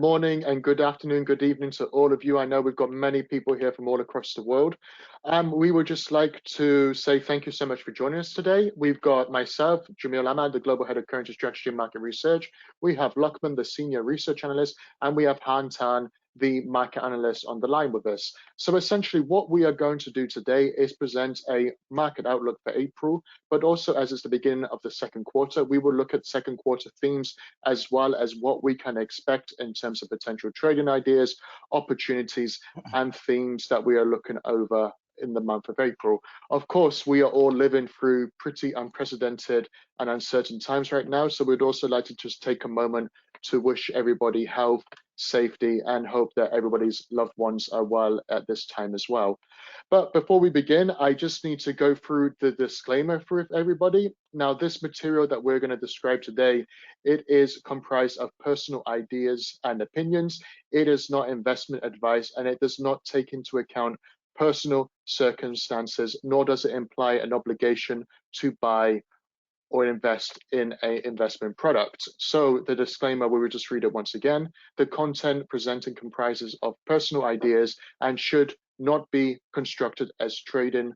Morning and good afternoon, good evening to all of you. I know we've got many people here from all across the world. We would just like to say thank you so much for joining us today. We've got myself, Jamil Ahmad, the Global Head of Currency Strategy and Market Research. We have Luckman, the Senior Research Analyst, and we have Han Tan, the Market Analyst on the line with us. So essentially what we are going to do today is present a market outlook for April, but also as it's the beginning of the second quarter, we will look at second quarter themes as well as what we can expect in terms of potential trading ideas, opportunities, and themes that we are looking over in the month of April. Of course, we are all living through pretty unprecedented and uncertain times right now, so we'd also like to just take a moment to wish everybody health, safety, and hope that everybody's loved ones are well at this time as well. But before we begin, I just need to go through the disclaimer for everybody. Now, this material that we're going to describe today, it is comprised of personal ideas and opinions. It is not investment advice, and it does not take into account personal circumstances, nor does it imply an obligation to buy or invest in an investment product. So the disclaimer, we will just read it once again. The content presented comprises of personal ideas and should not be constructed as trading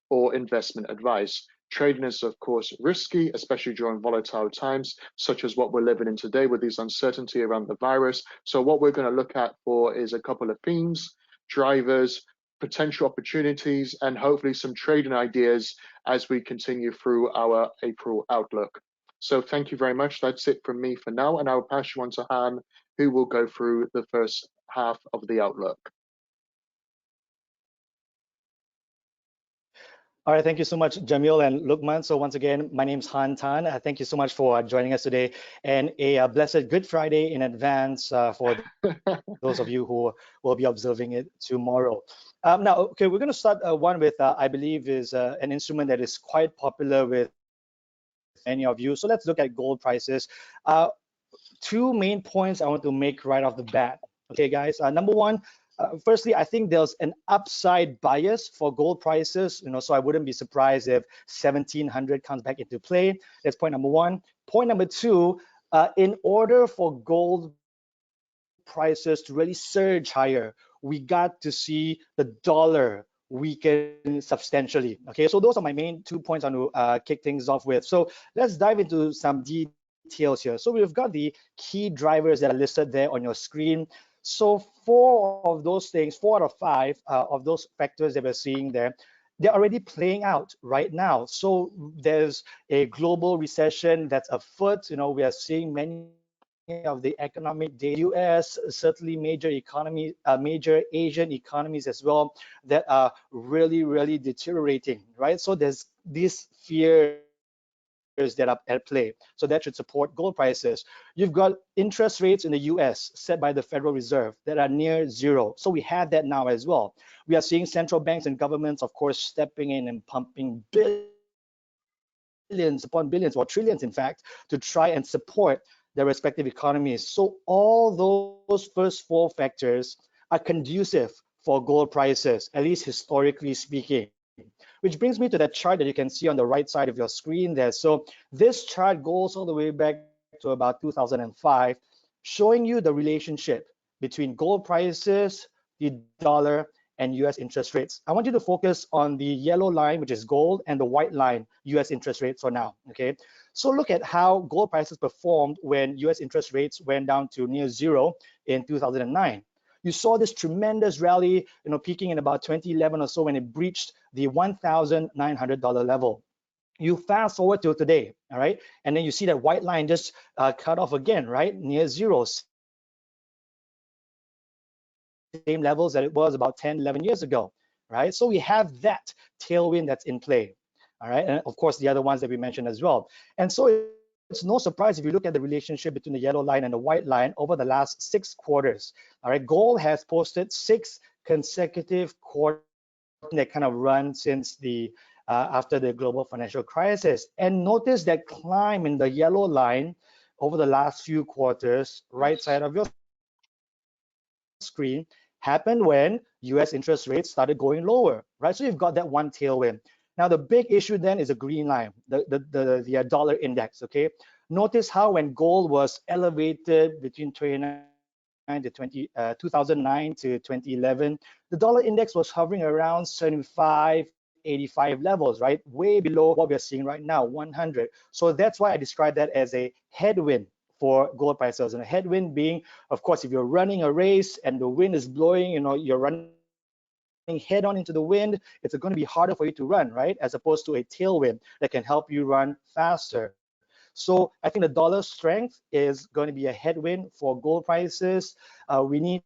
or investment advice. Trading is, of course, risky, especially during volatile times, such as what we're living in today with this uncertainty around the virus. So what we're going to look at for is a couple of themes, drivers, potential opportunities, and hopefully some trading ideas as we continue through our April outlook. So thank you very much. That's it from me for now, and I'll pass you on to Han, who will go through the first half of the outlook. All right, thank you so much, Jamil and Lukman. So once again, my name's Han Tan. Thank you so much for joining us today, and a blessed Good Friday in advance for those of you who will be observing it tomorrow. Now, okay, we're going to start one with, I believe, is an instrument that is quite popular with many of you. So let's look at gold prices. Two main points I want to make right off the bat. Okay, guys. Number one, firstly, I think there's an upside bias for gold prices, so I wouldn't be surprised if 1700 comes back into play. That's point number one. Point number two, in order for gold prices to really surge higher, we got to see the dollar weaken substantially. Okay, so those are my main 2 points I want to kick things off with. So let's dive into some details here. So we've got the key drivers that are listed there on your screen. So four of those things, 4 out of 5 of those factors that we're seeing there, they're already playing out right now. So there's a global recession that's afoot. We are seeing many of the economic data, US, certainly major economies, major Asian economies as well, that are really, really deteriorating, right? So there's these fears that are at play. So that should support gold prices. You've got interest rates in the US set by the Federal Reserve that are near zero. So we have that now as well. We are seeing central banks and governments, of course, stepping in and pumping billions upon billions, or trillions, in fact, to try and support their respective economies. So all those first 4 factors are conducive for gold prices, at least historically speaking. Which brings me to that chart that you can see on the right side of your screen there. So this chart goes all the way back to about 2005, showing you the relationship between gold prices, the dollar, and US interest rates. I want you to focus on the yellow line, which is gold, and the white line, US interest rates for now, okay? So look at how gold prices performed when US interest rates went down to near zero in 2009. You saw this tremendous rally, peaking in about 2011 or so when it breached the $1,900 level. You fast forward to today, all right? And then you see that white line just cut off again, right? Near zeros. Same levels that it was about 10, 11 years ago, right? So we have that tailwind that's in play, all right? And of course, the other ones that we mentioned as well. And so it's no surprise if you look at the relationship between the yellow line and the white line over the last 6 quarters. All right, gold has posted 6 consecutive quarters that kind of run since the after the global financial crisis. And notice that climb in the yellow line over the last few quarters, right side of your screen, happened when US interest rates started going lower, right? So you've got that one tailwind. Now, the big issue then is a green line, the dollar index, okay? Notice how when gold was elevated between 29 2009 to 2011, the dollar index was hovering around 75, 85 levels, right? Way below what we're seeing right now, 100. So that's why I describe that as a headwind for gold prices. And a headwind being, of course, if you're running a race and the wind is blowing, you're running head on into the wind, it's going to be harder for you to run, right? As opposed to a tailwind that can help you run faster. So I think the dollar strength is going to be a headwind for gold prices. We need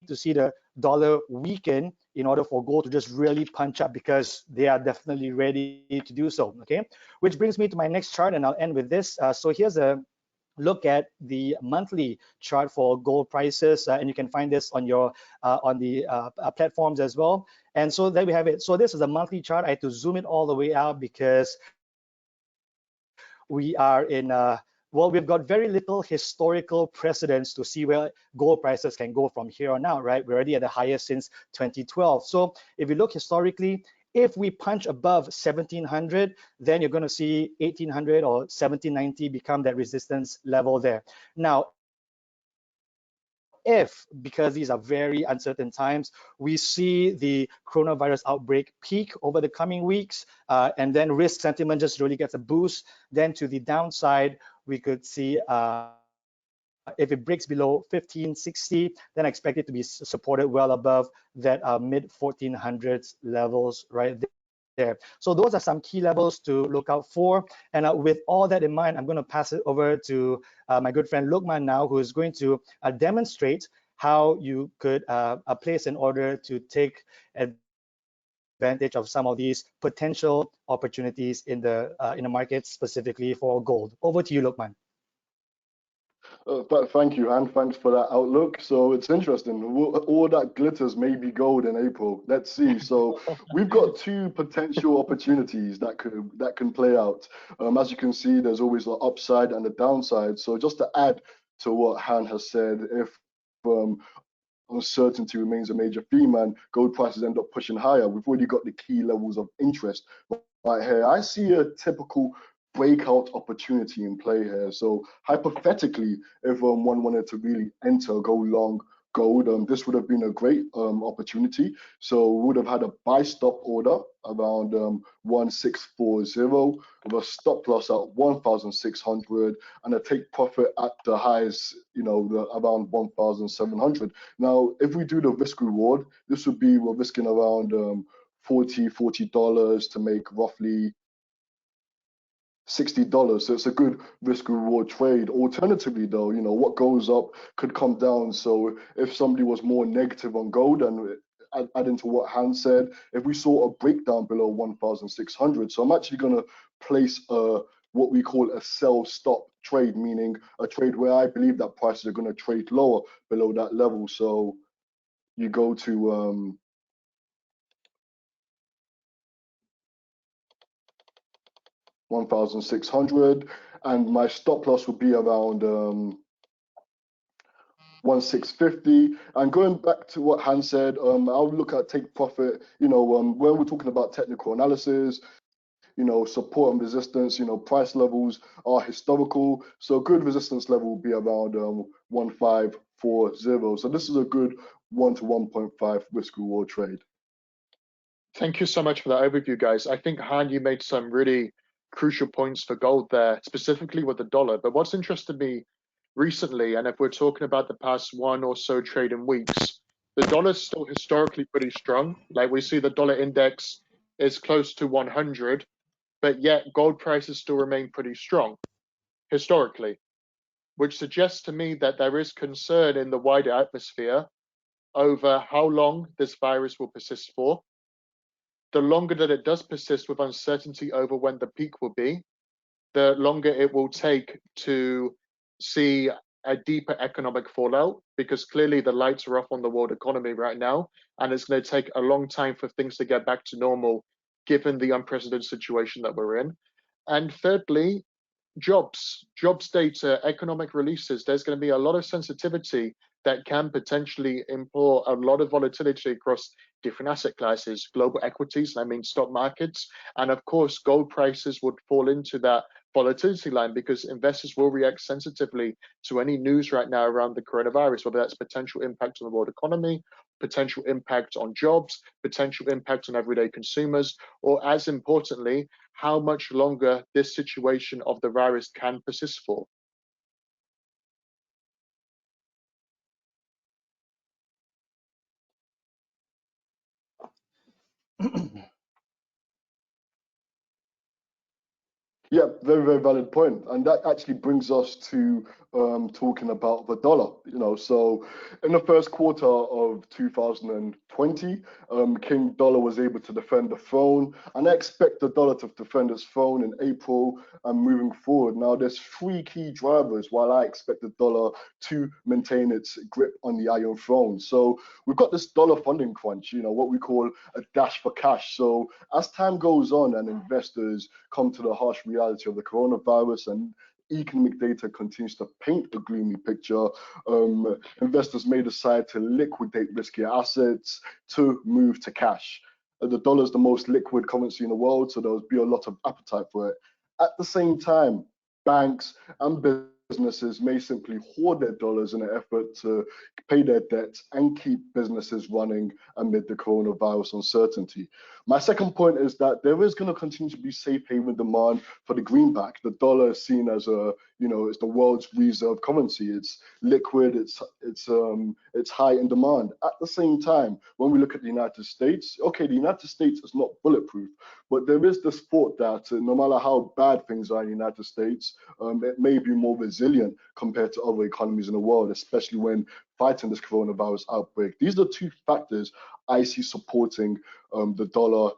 to see the dollar weaken in order for gold to just really punch up, because they are definitely ready to do so, okay? Which brings me to my next chart, and I'll end with this. So here's a look at the monthly chart for gold prices, and you can find this on your on the platforms as well. And so there we have it. So this is a monthly chart. I had to zoom it all the way out because we are in well, we've got very little historical precedence to see where gold prices can go from here on out, right? We're already at the highest since 2012. So if you look historically, if we punch above 1700, then you're going to see 1800 or 1790 become that resistance level there. Now, if, because these are very uncertain times, we see the coronavirus outbreak peak over the coming weeks, and then risk sentiment just really gets a boost, then to the downside, we could see if it breaks below 1560, then I expect it to be supported well above that mid 1400s levels right there. So those are some key levels to look out for. And with all that in mind, I'm going to pass it over to my good friend Lukman now, who is going to demonstrate how you could place an order to take advantage of some of these potential opportunities in the market, specifically for gold. Over to you, Lukman. But thank you, and thanks for that outlook. So it's interesting. All that glitters may be gold in April. Let's see. So we've got two potential opportunities that can play out. As you can see, there's always the upside and the downside. So just to add to what Han has said, if uncertainty remains a major theme and gold prices end up pushing higher, we've already got the key levels of interest right here. I see a typical breakout opportunity in play here. So hypothetically, if one wanted to really go long gold, this would have been a great opportunity. So we would have had a buy stop order around 1640 with a stop loss at 1600 and a take profit at the highs, around 1700. Now, if we do the risk reward, this would be, we're risking around $40 to make roughly $60. So it's a good risk reward trade. Alternatively, though, what goes up could come down. So if somebody was more negative on gold, and adding to what Han said, if we saw a breakdown below 1600, so I'm actually going to place what we call a sell stop trade, meaning a trade where I believe that prices are going to trade lower below that level. So you go to 1600, and my stop loss would be around 1650. And going back to what Han said, I'll look at take profit, when we're talking about technical analysis, support and resistance, price levels are historical. So good resistance level will be around 1540. So this is a good 1 to 1.5 risk reward trade. Thank you so much for that overview, guys. I think, Han, you made some really crucial points for gold there, specifically with the dollar. But what's interested me recently, and if we're talking about the past one or so trading weeks, the dollar's still historically pretty strong. Like, we see the dollar index is close to 100, but yet gold prices still remain pretty strong historically, which suggests to me that there is concern in the wider atmosphere over how long this virus will persist for. The longer that it does persist with uncertainty over when the peak will be, the longer it will take to see a deeper economic fallout, because clearly the lights are off on the world economy right now, and it's going to take a long time for things to get back to normal, given the unprecedented situation that we're in. And thirdly, jobs data, economic releases. There's going to be a lot of sensitivity that can potentially import a lot of volatility across different asset classes, global equities, I mean stock markets, and of course gold prices would fall into that volatility line, because investors will react sensitively to any news right now around the coronavirus, whether that's potential impact on the world economy, potential impact on jobs, potential impact on everyday consumers, or as importantly, how much longer this situation of the virus can persist for. Yeah, very, very valid point. And that actually brings us to talking about the dollar. So in the first quarter of 2020, King Dollar was able to defend the throne. And I expect the dollar to defend its throne in April and moving forward. Now, there's three key drivers while I expect the dollar to maintain its grip on the Iron Throne. So we've got this dollar funding crunch, what we call a dash for cash. So as time goes on and investors come to the harsh reality of the coronavirus and economic data continues to paint a gloomy picture, investors may decide to liquidate riskier assets to move to cash. The dollar is the most liquid currency in the world, so there'll be a lot of appetite for it. At the same time, banks and businesses may simply hoard their dollars in an effort to pay their debts and keep businesses running amid the coronavirus uncertainty. My second point is that there is going to continue to be safe haven demand for the greenback. The dollar is seen as it's the world's reserve currency. It's liquid. It's high in demand. At the same time, when we look at the United States, okay, the United States is not bulletproof, but there is this thought that no matter how bad things are in the United States, it may be more resilient compared to other economies in the world, especially when fighting this coronavirus outbreak. These are the two factors I see supporting the dollar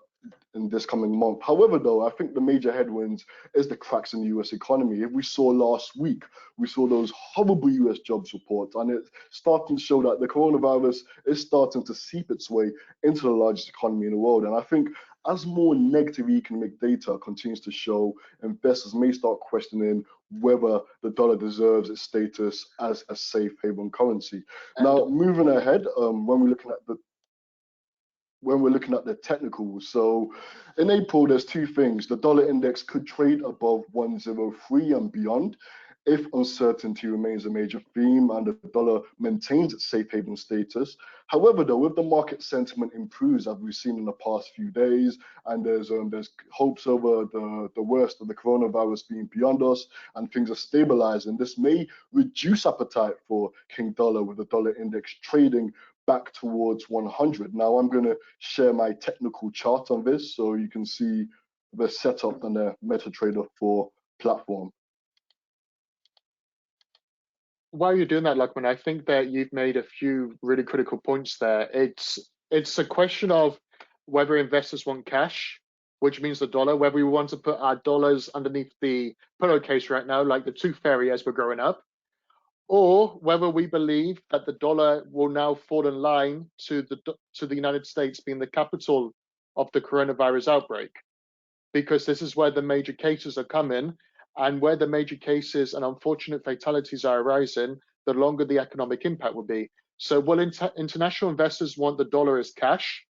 in this coming month. However, though, I think the major headwinds is the cracks in the US economy. If we saw last week, we saw those horrible US jobs reports, and it's starting to show that the coronavirus is starting to seep its way into the largest economy in the world. And I think as more negative economic data continues to show, investors may start questioning whether the dollar deserves its status as a safe haven currency. Now, moving ahead, when we're looking at the technicals, so in April, there's two things. The dollar index could trade above 103 and beyond if uncertainty remains a major theme and the dollar maintains its safe haven status. However, though, if the market sentiment improves, as we've seen in the past few days, and there's hopes over the worst of the coronavirus being beyond us and things are stabilizing, this may reduce appetite for King Dollar, with the dollar index trading back towards 100. Now I'm going to share my technical chart on this so you can see the setup on the MetaTrader 4 platform. While you're doing that, Luckman, I think that you've made a few really critical points there. It's a question of whether investors want cash, which means the dollar, whether we want to put our dollars underneath the pillowcase right now, like the tooth fairy as we're growing up, or whether we believe that the dollar will now fall in line to the United States being the capital of the coronavirus outbreak, because this is where the major cases are coming, and where the major cases and unfortunate fatalities are arising, the longer the economic impact will be. So will international investors want the dollar as cash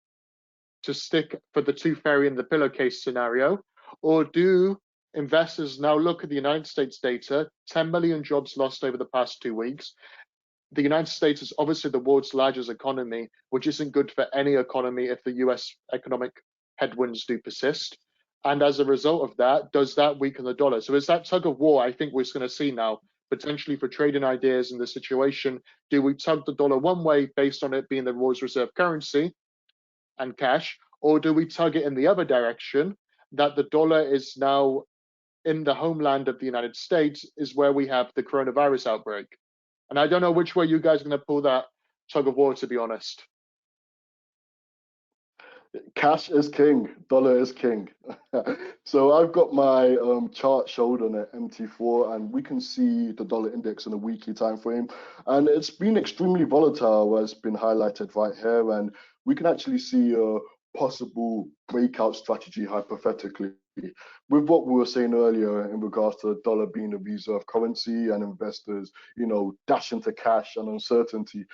to stick for the tooth fairy in the pillowcase scenario, or do investors now look at the United States data, 10 million jobs lost over the past 2 weeks? The United States is obviously the world's largest economy, which isn't good for any economy if the US economic headwinds do persist. And as a result of that, does that weaken the dollar? So it's that tug of war I think we're going to see now, potentially for trading ideas in this situation. Do we tug the dollar one way based on it being the world's reserve currency and cash, or do we tug it in the other direction, that the dollar is now in the homeland of the United States, is where we have the coronavirus outbreak? And I don't know which way you guys are going to pull that tug of war, to be honest. Cash is king, dollar is king. So I've got my chart showed on at MT4, and we can see the dollar index in a weekly time frame, and it's been extremely volatile, as been highlighted right here, and we can actually see a possible breakout strategy hypothetically, with what we were saying earlier in regards to the dollar being a reserve currency and investors, dash into cash and uncertainty,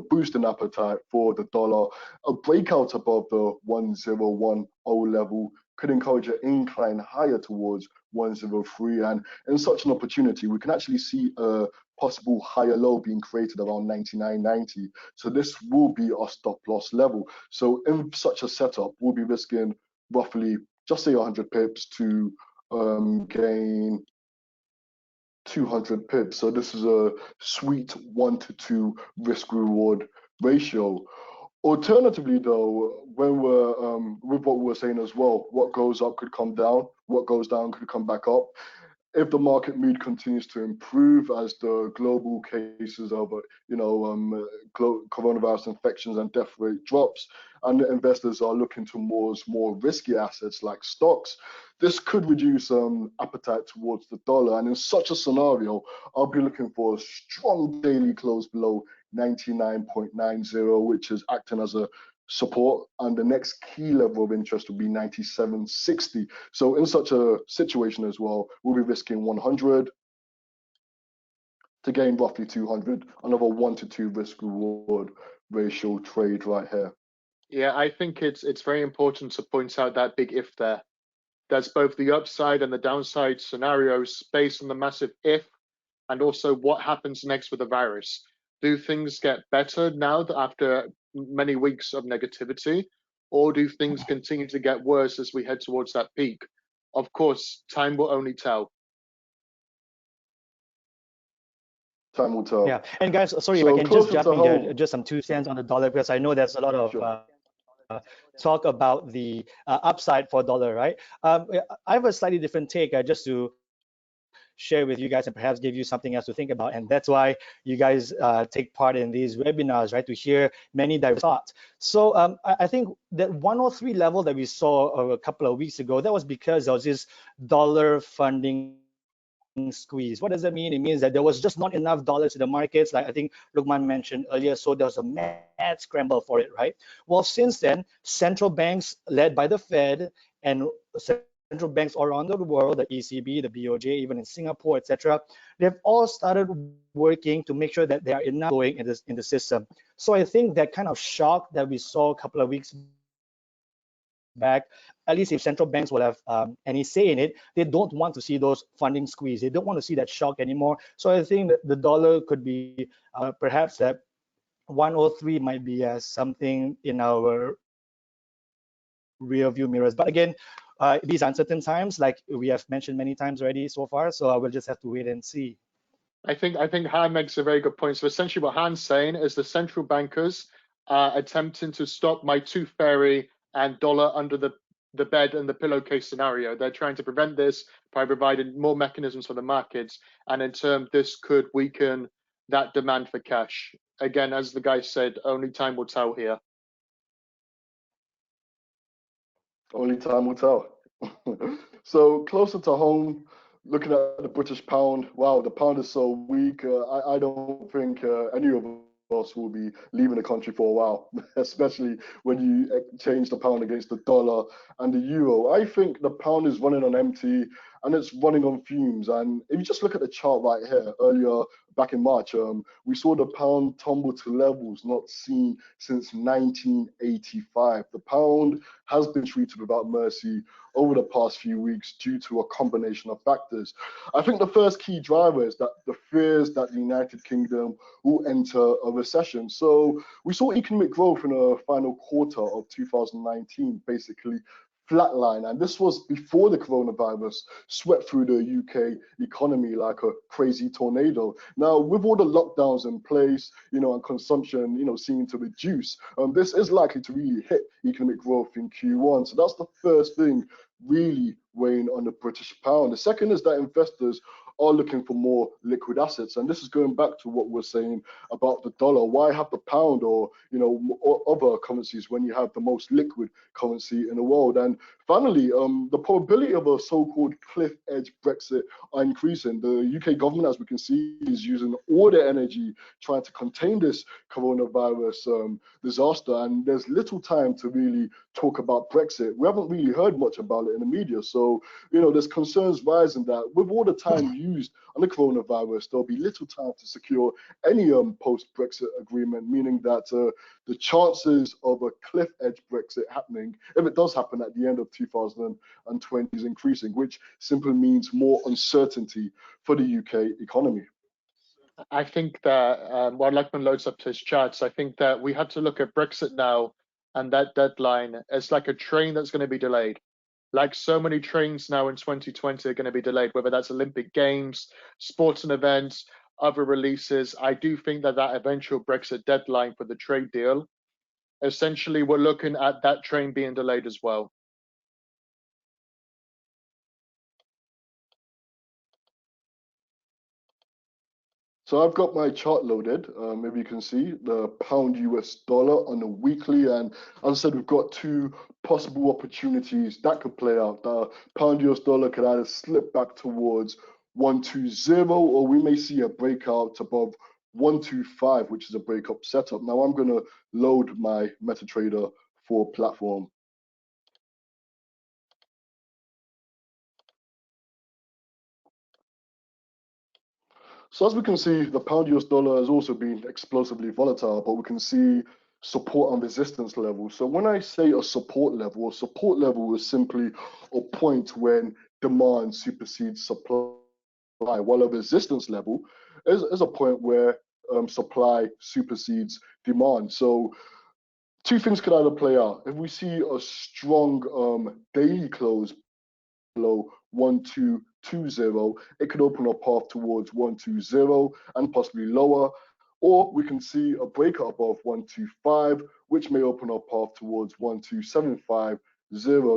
boosting appetite for the dollar. A breakout above the 1010 level could encourage an incline higher towards 103. And in such an opportunity, we can actually see a possible higher low being created around 99.90. So this will be our stop loss level. So in such a setup, we'll be risking roughly, just say 100 pips to gain 200 pips. So this is a sweet 1-to-2 risk reward ratio. Alternatively, though, when we're with what we were saying as well, what goes up could come down, what goes down could come back up. If the market mood continues to improve as the global cases of coronavirus infections and death rate drops, and the investors are looking towards more risky assets like stocks, this could reduce appetite towards the dollar. And in such a scenario, I'll be looking for a strong daily close below 99.90, which is acting as a support, and the next key level of interest will be 97.60. So in such a situation as well, we'll be risking 100 to gain roughly 200, another 1-to-2 risk reward ratio trade right here. Yeah, I think it's very important to point out that big if there. There's both the upside and the downside scenarios based on the massive if, and also what happens next with the virus. Do things get better now that after many weeks of negativity, or do things continue to get worse as we head towards that peak? Of course, time will only tell. Time will tell. Yeah, and guys, sorry, So if I can just jump in home, there, just some 2 cents on the dollar, because I know there's a lot of sure. talk about the upside for dollar, right? I have a slightly different take, just to share with you guys and perhaps give you something else to think about. And that's why you guys take part in these webinars, right? To hear many diverse thoughts. So I think that 103 level that we saw a couple of weeks ago, that was because there was this dollar funding squeeze. What does that mean? It means that there was just not enough dollars in the markets, like I think Lukman mentioned earlier, so there was a mad scramble for it, right? Well, since then, central banks led by the Fed and central banks all around the world, the ECB, the BOJ, even in Singapore, etc., they've all started working to make sure that there are enough going in the system. So I think that kind of shock that we saw a couple of weeks back, at least if central banks will have any say in it, they don't want to see those funding squeeze. They don't want to see that shock anymore. So I think that the dollar could be perhaps that 103 might be something in our rear view mirrors. But again, these uncertain times, like we have mentioned many times already so far, so I will just have to wait and see. I think Han makes a very good point. So essentially what Han's saying is the central bankers are attempting to stop my tooth fairy and dollar under the bed and the pillowcase scenario. They're trying to prevent this by providing more mechanisms for the markets. And in turn, this could weaken that demand for cash. Again, as the guy said, only time will tell here. Only time will tell. So closer to home, looking at the British pound, wow, the pound is so weak. I don't think any of us will be leaving the country for a while, especially when you change the pound against the dollar and the euro. I think the pound is running on empty and it's running on fumes. And if you just look at the chart right here, earlier back in March, we saw the pound tumble to levels not seen since 1985. The pound has been treated without mercy over the past few weeks due to a combination of factors. I think the first key driver is that the fears that the United Kingdom will enter a recession. So we saw economic growth in the final quarter of 2019 basically flatline, and this was before the coronavirus swept through the UK economy like a crazy tornado. Now, with all the lockdowns in place, and consumption, seeming to reduce, this is likely to really hit economic growth in Q1. So that's the first thing really weighing on the British pound. The second is that investors are looking for more liquid assets, and this is going back to what we're saying about the dollar. Why have the pound or other currencies when you have the most liquid currency in the world? And finally, the probability of a so-called cliff edge Brexit are increasing. The UK government, as we can see, is using all their energy trying to contain this coronavirus disaster, and there's little time to really talk about Brexit. We haven't really heard much about it in the media, so there's concerns rising that with all the time used on the coronavirus, there'll be little time to secure any post-Brexit agreement, meaning that the chances of a cliff edge Brexit happening, if it does happen at the end of 2020 is increasing, which simply means more uncertainty for the UK economy. I think that while Luckman loads up to his charts, I think that we have to look at Brexit now and that deadline as like a train that's going to be delayed. Like so many trains now in 2020 are going to be delayed, whether that's Olympic Games, sporting events, other releases. I do think that that eventual Brexit deadline for the trade deal, essentially, we're looking at that train being delayed as well. So I've got my chart loaded. If you can see the pound US dollar on the weekly, and as I said, we've got two possible opportunities that could play out. The pound US dollar could either slip back towards 120, or we may see a breakout above 125, which is a breakup setup. Now I'm going to load my MetaTrader 4 platform. So as we can see, the pound US dollar has also been explosively volatile, but we can see support and resistance levels. So when I say a support level is simply a point when demand supersedes supply, while a resistance level is a point where supply supersedes demand. So two things could either play out. If we see a strong daily close below 1220, it could open a path towards 120 and possibly lower, or we can see a breakout above 125, which may open a path towards 12750.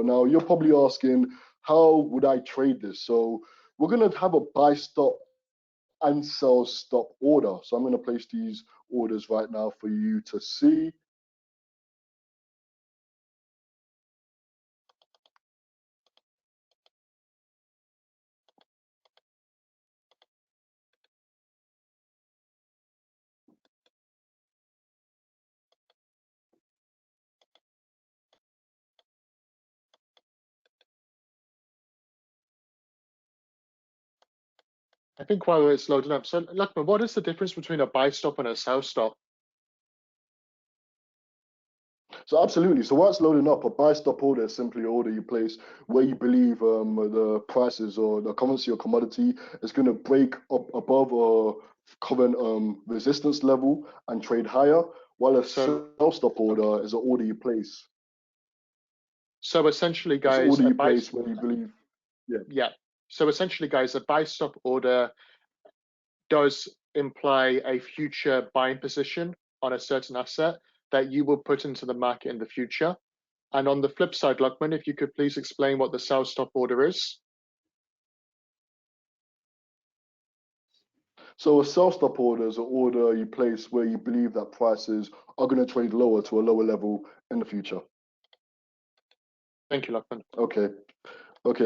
Now you're probably asking, how would I trade this? So we're going to have a buy stop and sell stop order. So I'm going to place these orders right now for you to see. I think while it's loading up, so Luckman, what is the difference between a buy stop and a sell stop? So absolutely. So while it's loading up, a buy stop order is simply an order you place where you believe the prices or the currency or commodity is going to break up above a current resistance level and trade higher, while a sell stop order is an order you place. So essentially, It's an guys, order you place when you believe. Yeah. So essentially, guys, a buy stop order does imply a future buying position on a certain asset that you will put into the market in the future. And on the flip side, Luckman, if you could please explain what the sell stop order is. So a sell stop order is an order you place where you believe that prices are going to trade lower to a lower level in the future. Thank you, Luckman. Okay,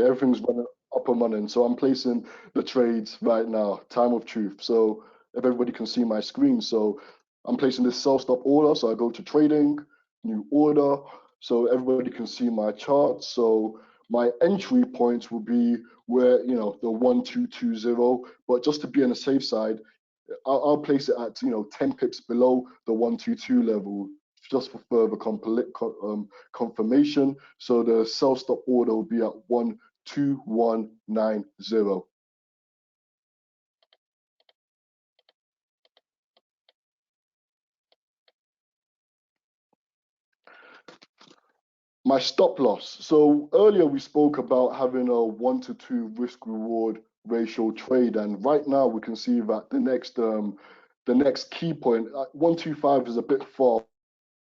everything's running up and running. So I'm placing the trades right now, time of truth. So if everybody can see my screen, so I'm placing this sell stop order. So I go to trading, new order. So everybody can see my chart. So my entry points will be where, the 1220, but just to be on the safe side, I'll place it at 10 pips below the 122 level, just for further confirmation. So the sell stop order will be at 12190. My stop loss. So earlier we spoke about having a 1-to-2 risk reward ratio trade, and right now we can see that the next key point, 125 is a bit far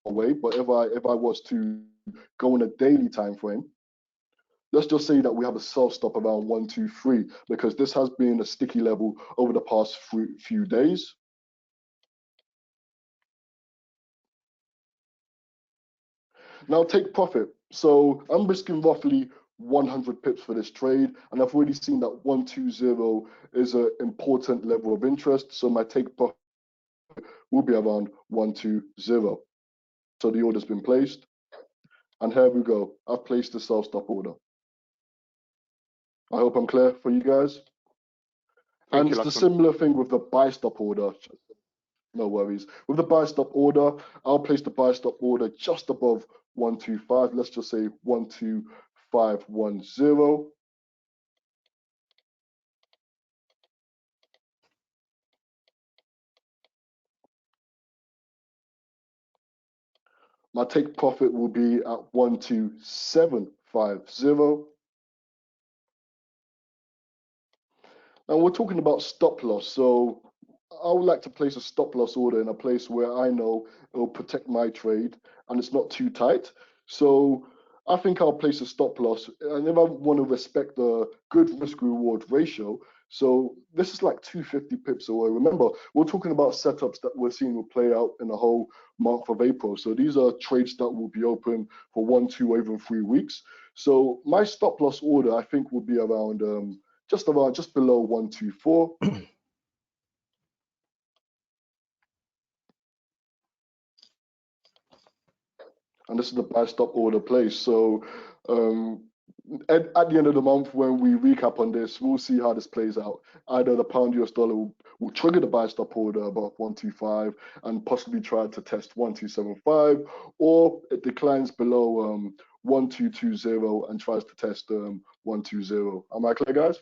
away, but if I was to go in a daily time frame, let's just say that we have a sell stop around 123, because this has been a sticky level over the past few days. Now take profit. So I'm risking roughly 100 pips for this trade, and I've already seen that 120 is an important level of interest. So my take profit will be around 120. So the order's been placed, and here we go. I've placed the sell stop order. I hope I'm clear for you guys. And it's the similar thing with the buy stop order. No worries. With the buy stop order, I'll place the buy stop order just above 125. Let's just say 125. 510. My take profit will be at 12750. And we're talking about stop loss. So I would like to place a stop loss order in a place where I know it will protect my trade and it's not too tight. So I think I'll place a stop loss. And if I want to respect the good risk reward ratio, so this is like 250 pips away. Remember, we're talking about setups that we're seeing will play out in the whole month of April. So these are trades that will be open for 1, 2, or even 3 weeks. So my stop loss order, I think, will be around just below 124. And this is the buy stop order place. So at the end of the month, when we recap on this, we'll see how this plays out. Either the pound US dollar will trigger the buy stop order above 125 and possibly try to test 1275, or it declines below 1220 and tries to test 120. Am I clear, guys?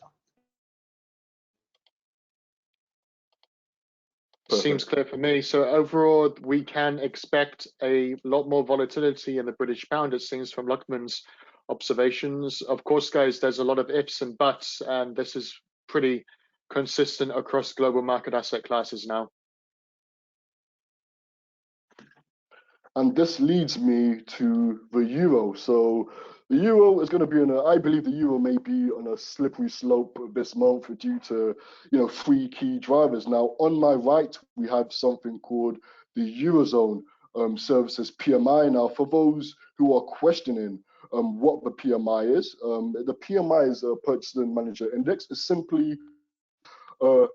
Perfect. Seems clear for me. So overall, we can expect a lot more volatility in the British pound, it seems, from Luckman's observations. Of course, guys, there's a lot of ifs and buts, and this is pretty consistent across global market asset classes now. And this leads me to the euro. So the euro is going to be I believe the euro may be on a slippery slope this month due to, 3 key drivers. Now, on my right, we have something called the Eurozone Services PMI. Now, for those who are questioning what the PMI is, the PMI is a Purchasing Manager Index. It's simply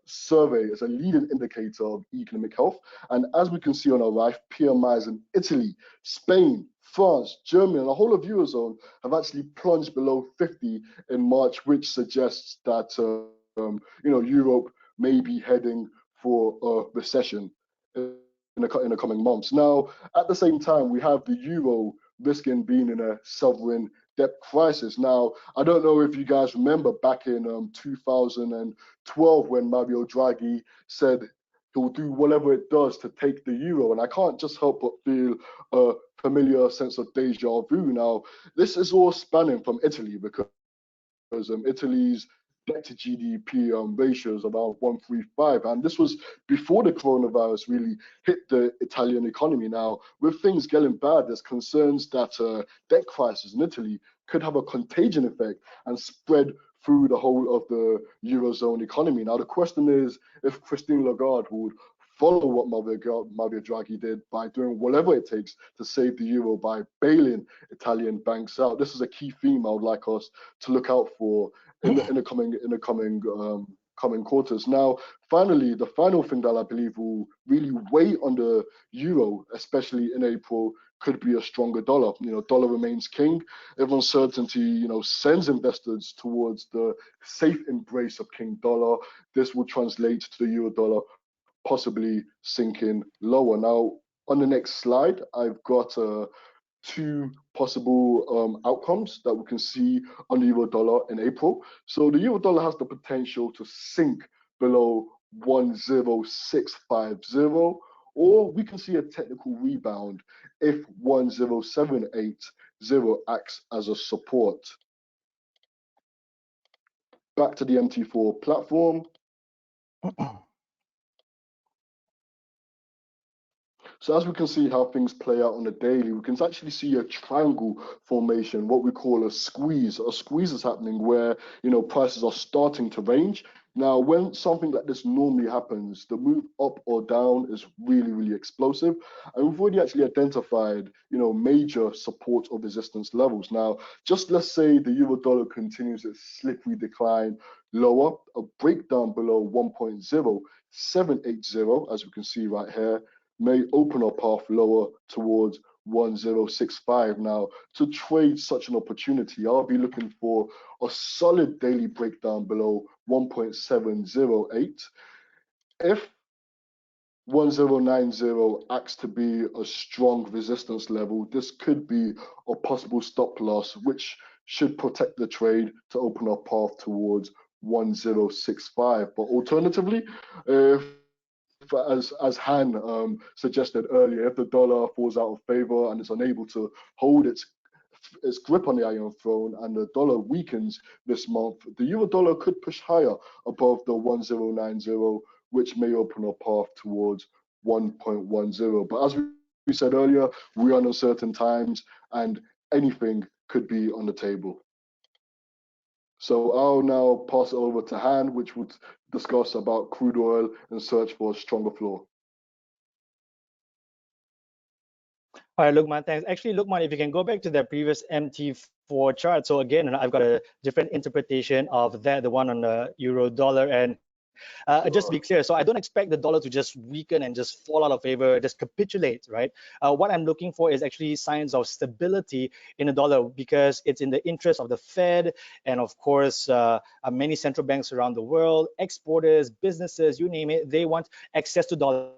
survey is a leading indicator of economic health. And as we can see on our right, PMIs in Italy, Spain, France, Germany, and the whole of Eurozone have actually plunged below 50 in March, which suggests that Europe may be heading for a recession in the coming months. Now, at the same time, we have the euro risking being in a sovereign debt crisis. Now, I don't know if you guys remember back in 2012 when Mario Draghi said he'll do whatever it does to take the euro, and I can't just help but feel a familiar sense of deja vu. Now, this is all spanning from Italy because Italy's debt to GDP ratio is about 135, and this was before the coronavirus really hit the Italian economy. Now, with things getting bad, there's concerns that debt crisis in Italy could have a contagion effect and spread through the whole of the Eurozone economy. Now, the question is if Christine Lagarde would follow what Mario Draghi did by doing whatever it takes to save the euro by bailing Italian banks out. This is a key theme I would like us to look out for in the coming quarters. Now, finally, the final thing that I believe will really weigh on the euro, especially in April, could be a stronger dollar. Dollar remains king. If uncertainty, sends investors towards the safe embrace of king dollar, this will translate to the euro dollar possibly sinking lower. Now, on the next slide, I've got 2 possible outcomes that we can see on the euro dollar in April. So the euro dollar has the potential to sink below 10650, or we can see a technical rebound if 10780 acts as a support. Back to the MT4 platform. So as we can see how things play out on the daily, we can actually see a triangle formation, what we call a squeeze. A squeeze is happening where, prices are starting to range. Now, when something like this normally happens, the move up or down is really, really explosive. And we've already actually identified, major support or resistance levels. Now, just let's say the euro dollar continues its slippery decline lower, a breakdown below 1.0780, as we can see right here, may open a path lower towards 1065. Now, to trade such an opportunity, I'll be looking for a solid daily breakdown below 1.708. If 1090 acts to be a strong resistance level, this could be a possible stop loss, which should protect the trade to open a path towards 1065. But alternatively, if as Han suggested earlier, if the dollar falls out of favor and is unable to hold its grip on the Iron Throne and the dollar weakens this month, the euro dollar could push higher above the 1090, which may open a path towards 1.10. But as we said earlier, we're on uncertain times and anything could be on the table. So I'll now pass it over to Han, which would discuss about crude oil and search for a stronger floor. All right, Lukman, thanks. Actually, Lukman, if you can go back to the previous MT4 chart. So again, I've got a different interpretation of that, the one on the euro dollar. And just to be clear, so I don't expect the dollar to just weaken and just fall out of favor, just capitulate, right? What I'm looking for is actually signs of stability in the dollar, because it's in the interest of the Fed and of course many central banks around the world, exporters, businesses, you name it, they want access to dollars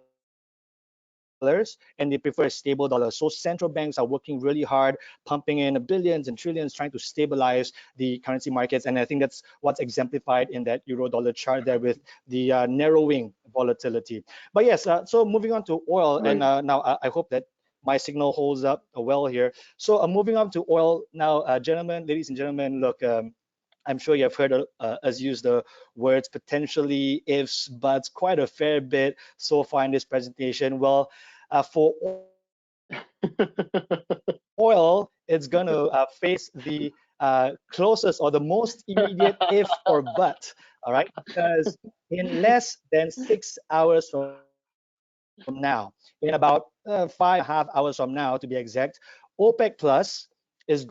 and they prefer a stable dollar. So central banks are working really hard, pumping in billions and trillions, trying to stabilize the currency markets. And I think that's what's exemplified in that euro dollar chart there with the narrowing volatility. But yes, so moving on to oil, and now I hope that my signal holds up well here. So moving on to oil now, gentlemen, ladies and gentlemen, look, I'm sure you have heard us use the words potentially, ifs, buts quite a fair bit so far in this presentation. Well, for oil, it's going to face the closest or the most immediate if or but, all right? Because in less than 6 hours from now, in about 5.5 hours from now, to be exact, OPEC Plus is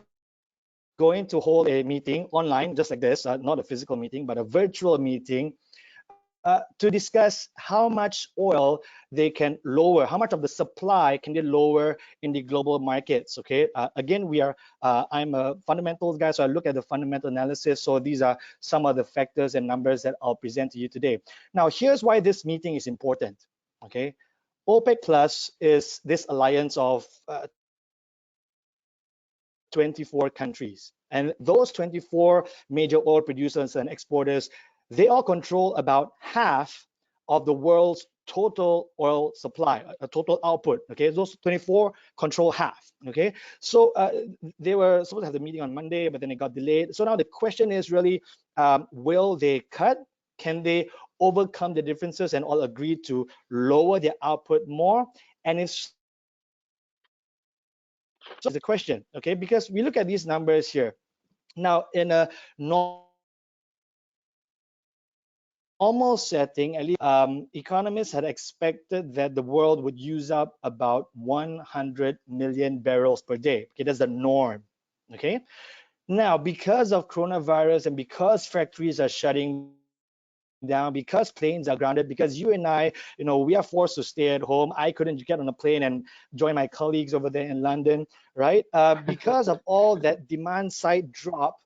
going to hold a meeting online, just like this, not a physical meeting, but a virtual meeting to discuss how much oil they can lower, how much of the supply can they lower in the global markets, okay? Again, I'm a fundamentals guy, so I look at the fundamental analysis. So these are some of the factors and numbers that I'll present to you today. Now, here's why this meeting is important, okay? OPEC Plus is this alliance of 24 countries. And those 24 major oil producers and exporters, they all control about half of the world's total oil supply, total output, okay? Those 24 control half, okay? So they were supposed to have the meeting on Monday, but then it got delayed. So now the question is really, will they cut? Can they overcome the differences and all agree to lower their output more? And if so, the question, okay, because we look at these numbers here. Now, in a normal setting, at least economists had expected that the world would use up about 100 million barrels per day. Okay, that's the norm, okay? Now, because of coronavirus and because factories are shutting down, because planes are grounded, because you and I, we are forced to stay at home. I couldn't get on a plane and join my colleagues over there in London, right? Because of all that demand side drop,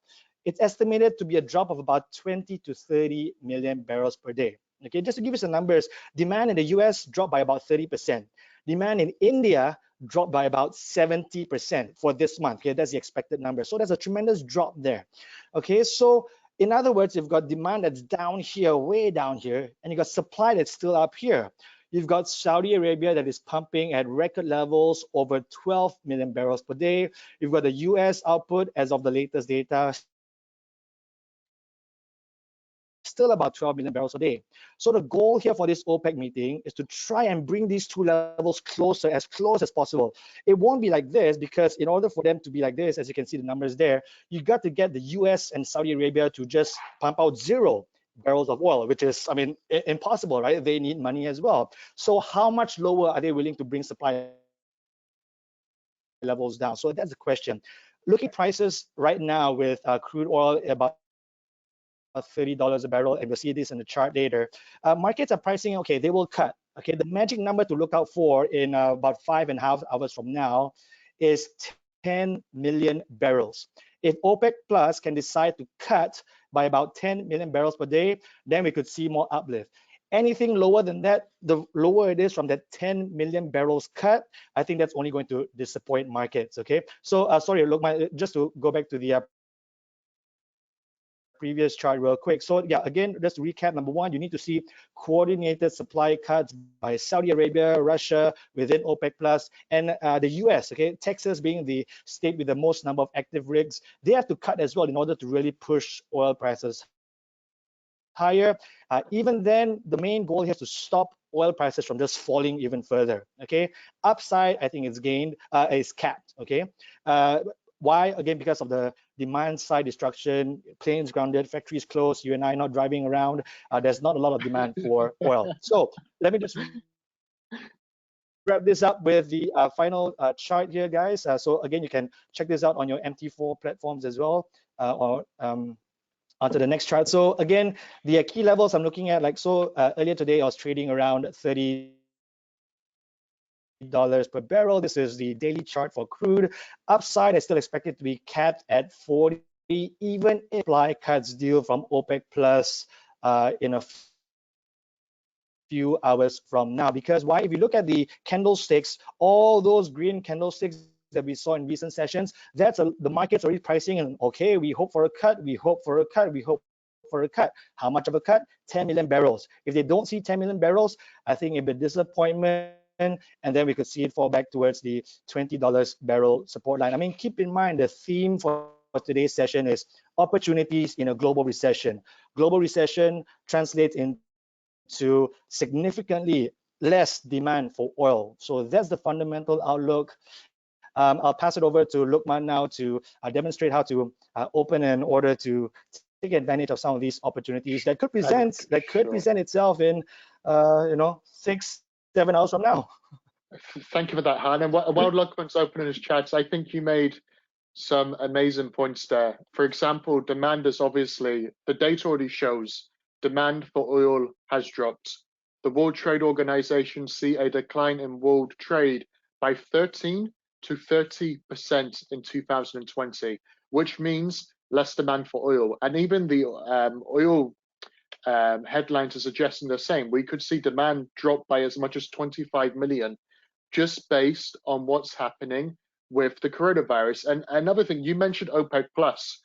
it's estimated to be a drop of about 20 to 30 million barrels per day. Okay, just to give you some numbers, demand in the US dropped by about 30%. Demand in India dropped by about 70% for this month. Okay, that's the expected number. So there's a tremendous drop there. Okay, so in other words, you've got demand that's down here, way down here, and you've got supply that's still up here. You've got Saudi Arabia that is pumping at record levels, over 12 million barrels per day. You've got the US output as of the latest data, still about 12 million barrels a day. So the goal here for this OPEC meeting is to try and bring these two levels closer, as close as possible. It won't be like this, because in order for them to be like this, as you can see the numbers there, you got to get the US and Saudi Arabia to just pump out 0 barrels of oil, which is, I mean, impossible, right? They need money as well. So how much lower are they willing to bring supply levels down? So that's the question. Looking at prices right now with crude oil about $30 a barrel, and we'll see this in the chart later. Markets are pricing, okay, they will cut. Okay, the magic number to look out for in about 5.5 hours from now is 10 million barrels. If OPEC Plus can decide to cut by about 10 million barrels per day, then we could see more uplift. Anything lower than that, the lower it is from that 10 million barrels cut, I think that's only going to disappoint markets, okay? So, sorry, look, just to go back to the previous chart real quick. So yeah, again, just to recap, number one, you need to see coordinated supply cuts by Saudi Arabia, Russia within OPEC Plus, and the US, okay, Texas being the state with the most number of active rigs. They have to cut as well in order to really push oil prices higher. Even then, the main goal here is to stop oil prices from just falling even further. Okay, upside, I think it's gained, is capped. Okay, why? Again, because of the demand side destruction, planes grounded, factories closed, you and I not driving around. There's not a lot of demand for oil. So let me just wrap this up with the final chart here, guys. So again, you can check this out on your MT4 platforms as well, or onto the next chart. So again, the key levels I'm looking at, like so earlier today, I was trading around $30 per barrel. This is the daily chart for crude. Upside, I still expect it to be capped at 40, even if supply cuts due from OPEC Plus in a few hours from now. Because why? If you look at the candlesticks, all those green candlesticks that we saw in recent sessions, the market's already pricing in, okay, we hope for a cut, we hope for a cut, we hope for a cut. How much of a cut? 10 million barrels. If they don't see 10 million barrels, I think it'd be disappointment, and then we could see it fall back towards the $20 barrel support line. I mean, keep in mind the theme for today's session is opportunities in a global recession. Global recession translates into significantly less demand for oil. So that's the fundamental outlook. I'll pass it over to Lukman now to demonstrate how to open an order to take advantage of some of these opportunities that could present itself in 6-7 hours from now. Thank you for that, Han. And while Lukman's opening his chats, I think you made some amazing points there. For example, demand is obviously, the data already shows demand for oil has dropped. The World Trade Organization see a decline in world trade by 13 to 30% in 2020, which means less demand for oil. And even the oil headlines are suggesting the same. We could see demand drop by as much as 25 million just based on what's happening with the coronavirus. And another thing, you mentioned OPEC Plus.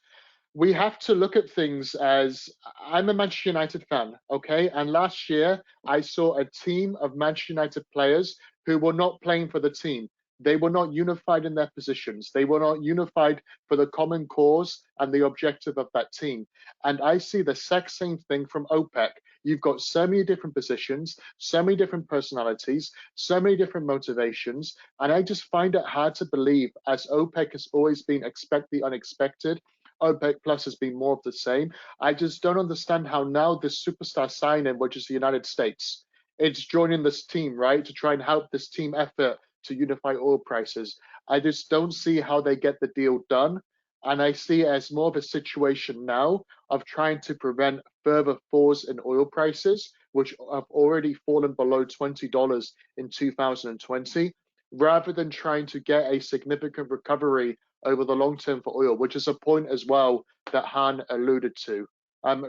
We have to look at things as, I'm a Manchester United fan, okay? And last year, I saw a team of Manchester United players who were not playing for the team. They were not unified in their positions. They were not unified for the common cause and the objective of that team. And I see the exact same thing from OPEC. You've got so many different positions, so many different personalities, so many different motivations. And I just find it hard to believe, as OPEC has always been expect the unexpected, OPEC Plus has been more of the same. I just don't understand how now this superstar sign-in, which is the United States, it's joining this team, right, to try and help this team effort to unify oil prices. I just don't see how they get the deal done. And I see it as more of a situation now of trying to prevent further falls in oil prices, which have already fallen below $20 in 2020, rather than trying to get a significant recovery over the long term for oil, which is a point as well that Han alluded to.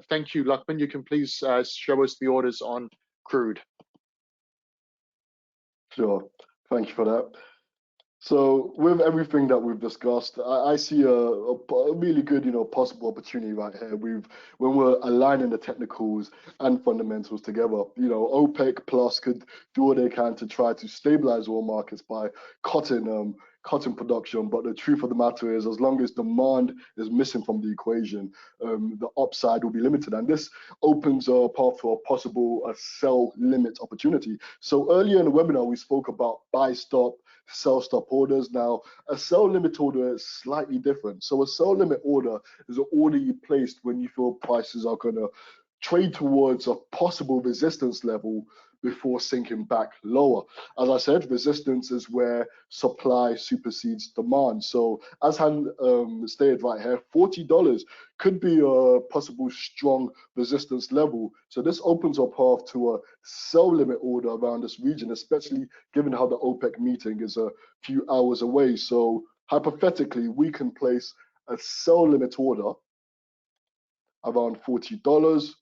Thank you, Lukman. You can please show us the orders on crude. Sure. Thank you for that. So with everything that we've discussed, I see a really good, possible opportunity right here. When we're aligning the technicals and fundamentals together, OPEC Plus could do what they can to try to stabilize oil markets by cutting production. But the truth of the matter is, as long as demand is missing from the equation, the upside will be limited. And this opens a path for a possible sell limit opportunity. So earlier in the webinar, we spoke about buy stop, sell stop orders. Now, a sell limit order is slightly different. So a sell limit order is an order you placed when you feel prices are going to trade towards a possible resistance level before sinking back lower. As I said, resistance is where supply supersedes demand. So as Han stated right here, $40 could be a possible strong resistance level. So this opens a path to a sell limit order around this region, especially given how the OPEC meeting is a few hours away. So hypothetically, we can place a sell limit order around $40.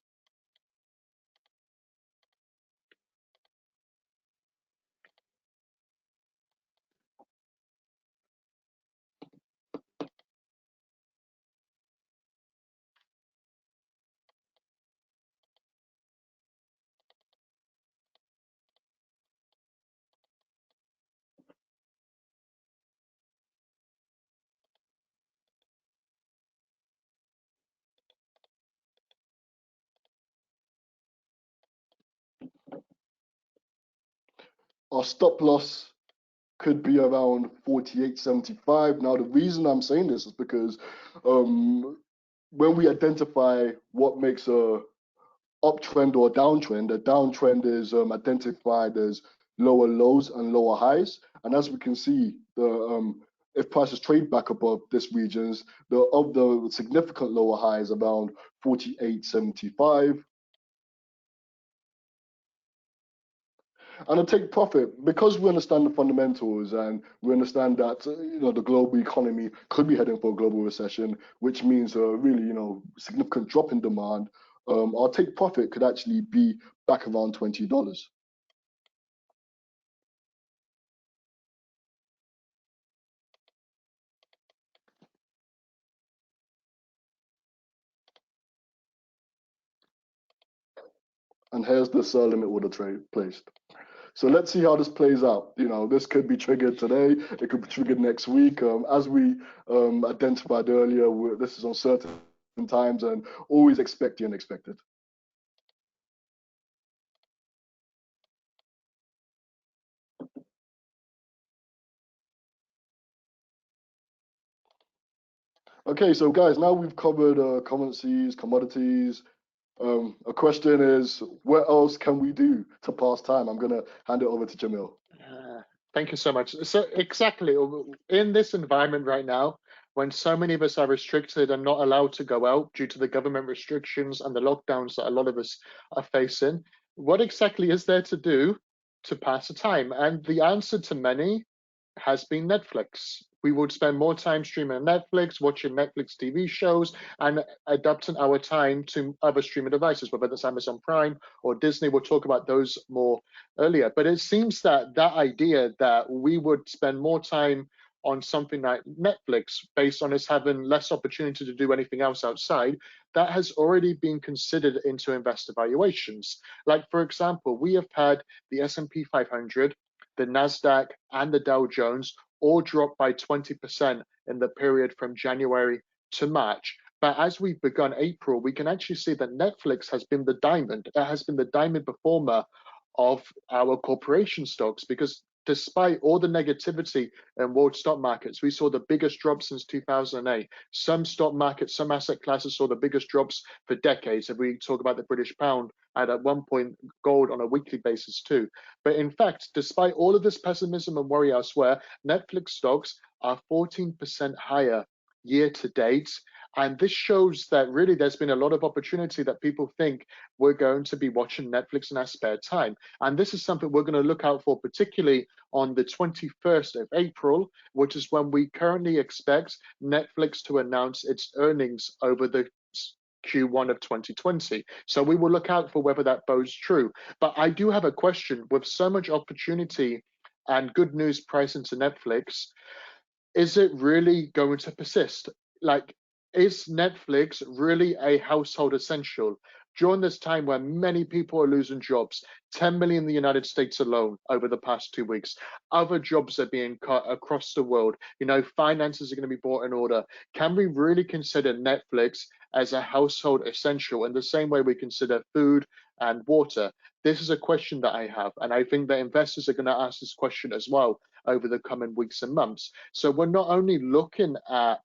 our stop loss could be around 48.75. Now, the reason I'm saying this is because when we identify what makes a uptrend or downtrend, a downtrend is identified as lower lows and lower highs. And as we can see, the if prices trade back above this regions, the significant lower highs around 48.75. And I take profit because we understand the fundamentals and we understand that the global economy could be heading for a global recession, which means a really significant drop in demand. Our take profit could actually be back around $20. And here's the sell limit order trade placed. So let's see how this plays out. This could be triggered today. It could be triggered next week. As we identified earlier, this is uncertain times and always expect the unexpected. Okay, so guys, now we've covered currencies, commodities. A question is, what else can we do to pass time? I'm going to hand it over to Jamil. Thank you so much. So exactly, in this environment right now, when so many of us are restricted and not allowed to go out due to the government restrictions and the lockdowns that a lot of us are facing, what exactly is there to do to pass the time? And the answer to many has been Netflix. We would spend more time streaming Netflix, watching Netflix TV shows, and adapting our time to other streaming devices, whether that's Amazon Prime or Disney. We'll talk about those more earlier. But it seems that idea that we would spend more time on something like Netflix based on us having less opportunity to do anything else outside, that has already been considered into investor valuations. Like, for example, we have had the S&P 500, the NASDAQ, and the Dow Jones all dropped by 20% in the period from January to March. But as we've begun April, we can actually see that Netflix has been the diamond. It has been the diamond performer of our corporation stocks, because despite all the negativity in world stock markets, we saw the biggest drop since 2008. Some stock markets, some asset classes saw the biggest drops for decades. If we talk about the British pound, and at one point gold on a weekly basis too. But in fact, despite all of this pessimism and worry elsewhere, Netflix stocks are 14% higher year to date. And this shows that really there's been a lot of opportunity that people think we're going to be watching Netflix in our spare time. And this is something we're going to look out for, particularly on the 21st of April, which is when we currently expect Netflix to announce its earnings over the Q1 of 2020. So we will look out for whether that bodes true. But I do have a question. With so much opportunity and good news priced into Netflix, is it really going to persist? Like, is Netflix really a household essential? During this time where many people are losing jobs, 10 million in the United States alone over the past 2 weeks, other jobs are being cut across the world, finances are going to be brought in order. Can we really consider Netflix as a household essential in the same way we consider food and water? This is a question that I have, and I think that investors are going to ask this question as well over the coming weeks and months. So we're not only looking at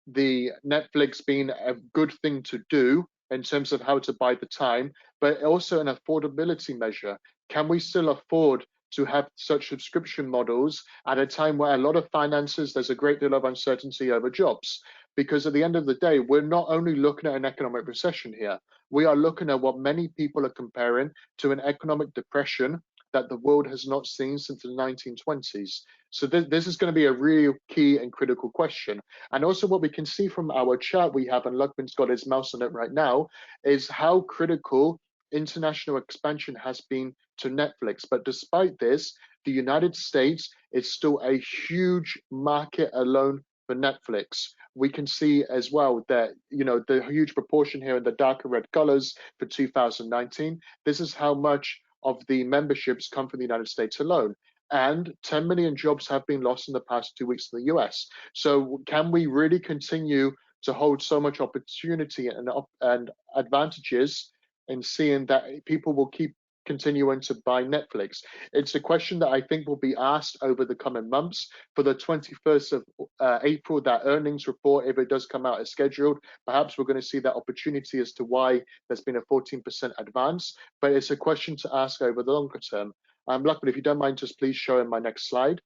the Netflix being a good thing to do in terms of how to buy the time, but also an affordability measure. Can we still afford to have such subscription models at a time where a lot of finances, there's a great deal of uncertainty over jobs? Because at the end of the day, we're not only looking at an economic recession here, we are looking at what many people are comparing to an economic depression that the world has not seen since the 1920s. So this is going to be a real key and critical question. And also what we can see from our chart we have, and Luckman's got his mouse on it right now, is how critical international expansion has been to Netflix. But despite this, the United States is still a huge market alone for Netflix. We can see as well that, the huge proportion here in the darker red colors for 2019, this is how much of the memberships come from the United States alone. And 10 million jobs have been lost in the past 2 weeks in the US. So can we really continue to hold so much opportunity and advantages in seeing that people will keep continuing to buy Netflix? It's a question that I think will be asked over the coming months. For the 21st of April, that earnings report, if it does come out as scheduled, perhaps we're going to see that opportunity as to why there's been a 14% advance, but it's a question to ask over the longer term. Luckman, if you don't mind, just please show in my next slide.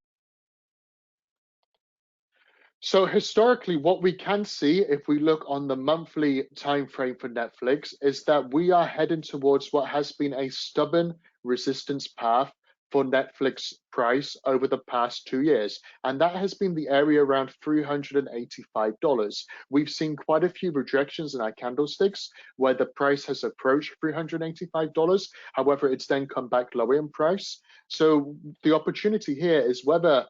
So historically, what we can see if we look on the monthly time frame for Netflix is that we are heading towards what has been a stubborn resistance path for Netflix price over the past 2 years. And that has been the area around $385. We've seen quite a few rejections in our candlesticks where the price has approached $385. However, it's then come back lower in price. So the opportunity here is whether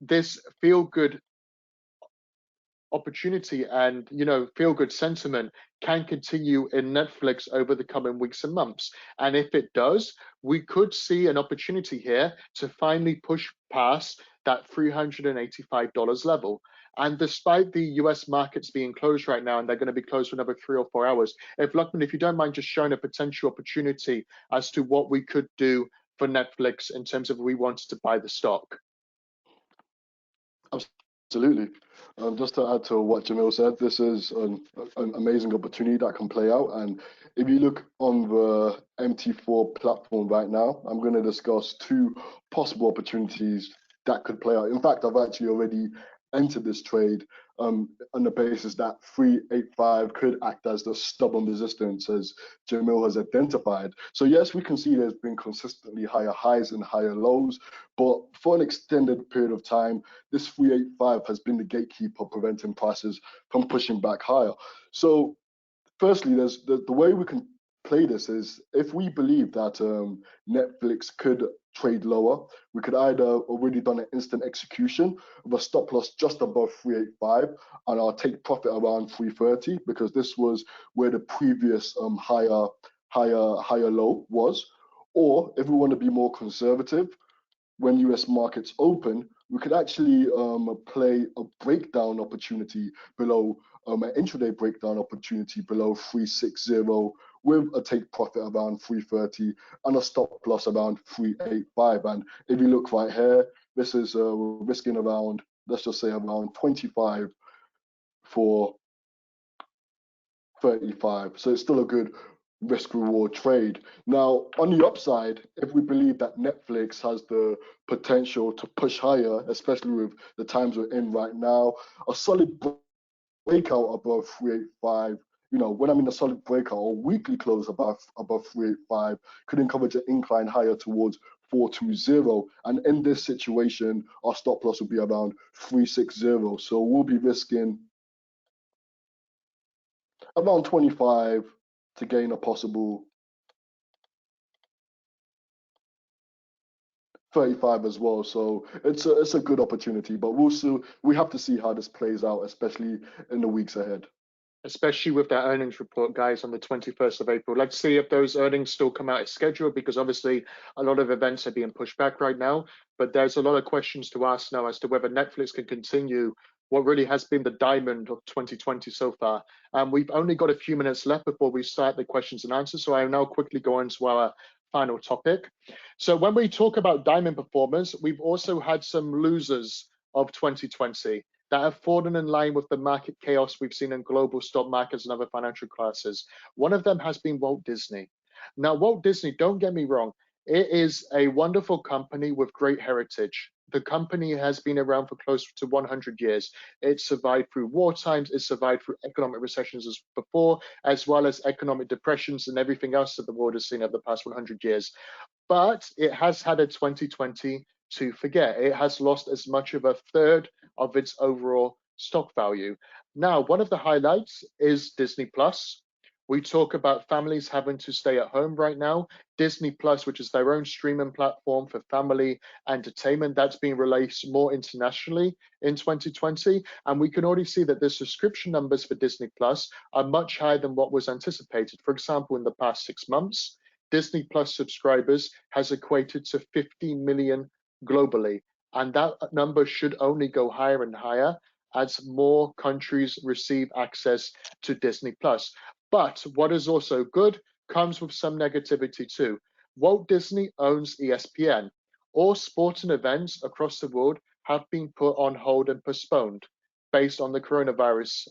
this feel-good opportunity and feel good sentiment can continue in Netflix over the coming weeks and months. And if it does, we could see an opportunity here to finally push past that $385 level. And despite the US markets being closed right now, and they're going to be closed for another 3 or 4 hours, Luckman, if you don't mind just showing a potential opportunity as to what we could do for Netflix in terms of we wanted to buy the stock. Absolutely. Just to add to what Jamil said, this is an amazing opportunity that can play out. And if you look on the MT4 platform right now, I'm going to discuss 2 possible opportunities that could play out. In fact, I've actually already entered this trade on the basis that 385 could act as the stubborn resistance, as Jamil has identified. So yes, we can see there's been consistently higher highs and higher lows, but for an extended period of time, this 385 has been the gatekeeper preventing prices from pushing back higher. So firstly, there's the way we can play this is if we believe that Netflix could trade lower, we could either already done an instant execution of a stop loss just above 385 and I'll take profit around 330 because this was where the previous higher low was. Or if we want to be more conservative, when US markets open, we could actually play a breakdown opportunity below, an intraday breakdown opportunity below 360 with a take profit around 330 and a stop loss around 385. And if you look right here, this is risking around, let's just say around 25 for 35. So it's still a good risk reward trade. Now, on the upside, if we believe that Netflix has the potential to push higher, especially with the times we're in right now, a solid breakout above 385, when I'm in a solid breakout or weekly close above 385 could encourage an incline higher towards 420. And in this situation, our stop loss will be around 360. So we'll be risking around 25 to gain a possible 35 as well. So it's a good opportunity, but we have to see how this plays out, especially in the weeks ahead. Especially with that earnings report, guys, on the 21st of April. Let's see if those earnings still come out as scheduled, because obviously a lot of events are being pushed back right now. But there's a lot of questions to ask now as to whether Netflix can continue what really has been the diamond of 2020 so far. We've only got a few minutes left before we start the questions and answers. So I will now quickly go on to our final topic. So when we talk about diamond performance, we've also had some losers of 2020 that have fallen in line with the market chaos we've seen in global stock markets and other financial classes. One of them has been Walt Disney. Now, Walt Disney, don't get me wrong, it is a wonderful company with great heritage. The company has been around for close to 100 years. It survived through war times, it survived through economic recessions as before, as well as economic depressions and everything else that the world has seen over the past 100 years. But it has had a 2020 to forget. It has lost as much of a third of its overall stock value. Now, one of the highlights is Disney Plus. We talk about families having to stay at home right now. Disney Plus, which is their own streaming platform for family entertainment, that's being released more internationally in 2020. And we can already see that the subscription numbers for Disney Plus are much higher than what was anticipated. For example, in the past 6 months, Disney Plus subscribers has equated to 50 million globally. And that number should only go higher and higher as more countries receive access to Disney Plus. But what is also good comes with some negativity too. Walt Disney owns ESPN. All sporting events across the world have been put on hold and postponed based on the coronavirus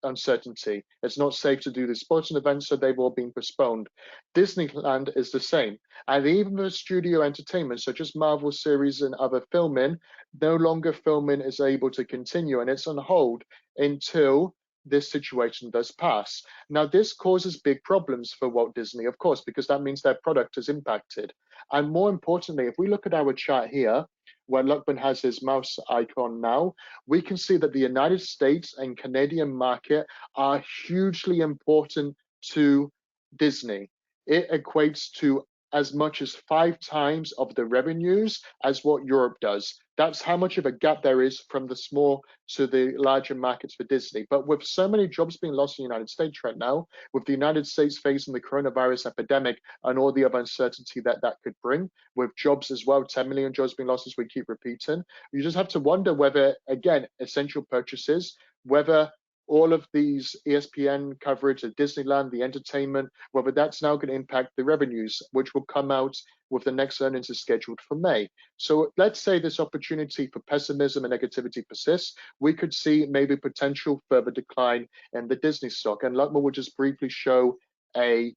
uncertainty. It's not safe to do the sporting events, so they've all been postponed. Disneyland is the same. And even the studio entertainment, such as Marvel series and other filming, no longer filming is able to continue, and it's on hold until this situation does pass. Now, this causes big problems for Walt Disney, of course, because that means their product is impacted. And more importantly, if we look at our chart here, where Luckman has his mouse icon now, we can see that the United States and Canadian market are hugely important to Disney. It equates to as much as 5 times of the revenues as what Europe does. That's how much of a gap there is from the small to the larger markets for Disney. But with so many jobs being lost in the United States right now, with the United States facing the coronavirus epidemic and all the other uncertainty that that could bring, with jobs as well, 10 million jobs being lost as we keep repeating, you just have to wonder whether, again, essential purchases, whether all of these ESPN coverage at Disneyland, the entertainment, whether that's now going to impact the revenues, which will come out with the next earnings is scheduled for May. So let's say this opportunity for pessimism and negativity persists, we could see maybe potential further decline in the Disney stock. And Luckman will just briefly show a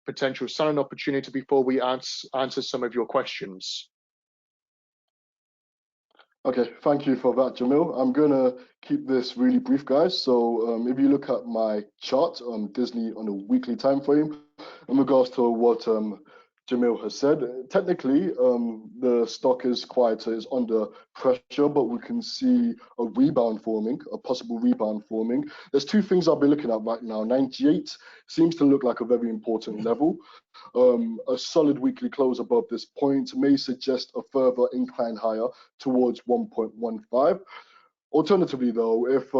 potential selling opportunity before we answer some of your questions. Okay, thank you for that, Jamil. I'm gonna keep this really brief, guys. So if you look at my chart on Disney on a weekly time frame, in regards to what Jamil has said, technically the stock is quieter, is under pressure, but we can see a rebound forming, a possible rebound forming. There's 2 things I'll be looking at right now. 98 seems to look like a very important level. A solid weekly close above this point may suggest a further incline higher towards 1.15. Alternatively, though, if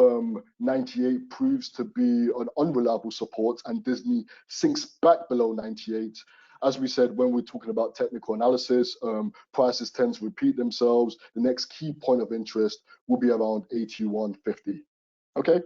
98 proves to be an unreliable support and Disney sinks back below 98, as we said when we're talking about technical analysis, prices tend to repeat themselves. The next key point of interest will be around 81.50. Okay,